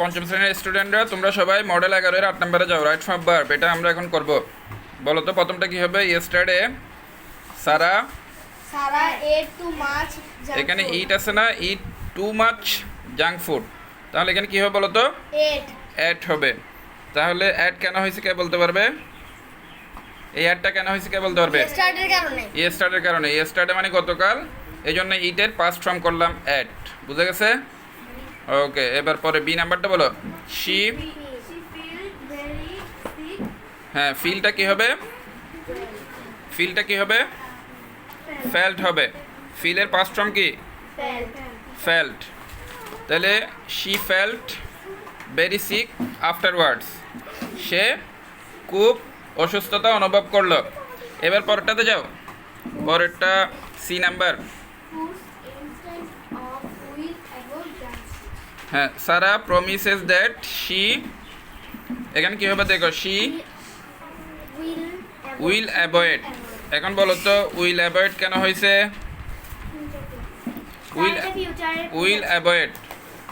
পঞ্চম শ্রেণীর স্টুডেন্টরা তোমরা সবাই মডেল 11-এর 8 নম্বরে যাও। রাইট ফ্রম ভার্ব এটা আমরা এখন করব। বলো তো প্রথমটা কি হবে? ইয়েস্টারডে সারা ate too much junk এখানে food. ইট আছে না, ইট টু মাচ জাঙ্ক ফুড, তাহলে এখানে কি হবে বলো তো? Ate. অ্যাড হবে। তাহলে অ্যাড কেন হয়েছে কে বলতে পারবে? এই অ্যাডটা কেন হয়েছে কে বলতে পারবে? Yesterday কারণে ইয়েস্টারডের কারণে। ইয়েস্টারডে মানে গতকাল, এই জন্য ইটের পাস্ট ফর্ম করলাম অ্যাড। বুঝে গেছে? ওকে, এবার পরে বি নাম্বারটা বলো। She she felt very sick. হ্যাঁ, ফিলটা কি হবে? ফিলটা কি হবে? ফেল্ট হবে। ফিলের পাস্ট ফর্ম কি? Felt. ফেল্ট। তাহলে she felt very sick afterwards, সে খুব অসুস্থতা অনুভব করলো। এবার পরেরটাতে যাও। পরেরটা C number. Whose instant of will above junk food. হ্যাঁ, সারা প্রমিসেস দ্যাট শি, এখানে কি হবে দেখো, শি উইল অ্যাভয়েড। এখন বলো তো উইল অ্যাভয়েড কেন হয়েছে? উইল অ্যাভয়েড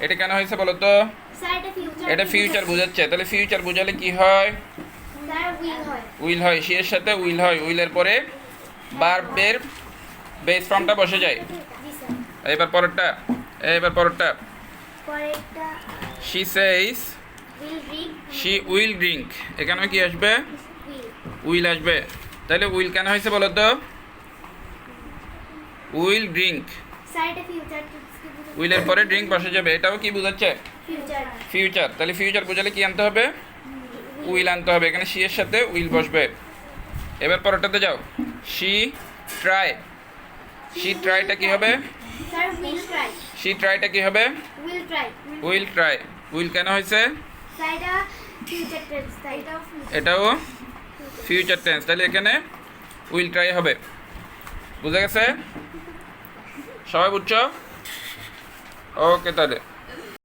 এটা কেন হয়েছে বলো তো? এটা ফিউচার বোঝাচ্ছে, তাহলে ফিউচার বোঝালে কি হয়? উইল হয়, শি এর সাথে উইল হয়, উইলের পরে ভার্বের বেস ফর্মটা বসে যায়। এবার পরেরটা she says she will drink, এখানে কি আসবে? উইল আসবে। তাহলে উইল কেন হয়েছে বলো তো? উইল ড্রিঙ্ক, উইলের পরে ড্রিঙ্ক বসে যাবে, এটাও কি বোঝাচ্ছে? ফিউচার। তাহলে ফিউচার বোঝালে কি আনতে হবে? উইল আনতে হবে, এখানে শি এর সাথে উইল বসবে। এবার পরেরটাতে যাও। শি ট্রাই, শি ট্রাইটা কি হবে? শি ট্রাইটা কি হবে? Will try. উইল কেন হয়েছে? এটাও ফিউচার টেন্স, তাহলে এখানে উইল ট্রাই হবে। বুঝা গেছে? সবাই বুঝছো? ওকে তাহলে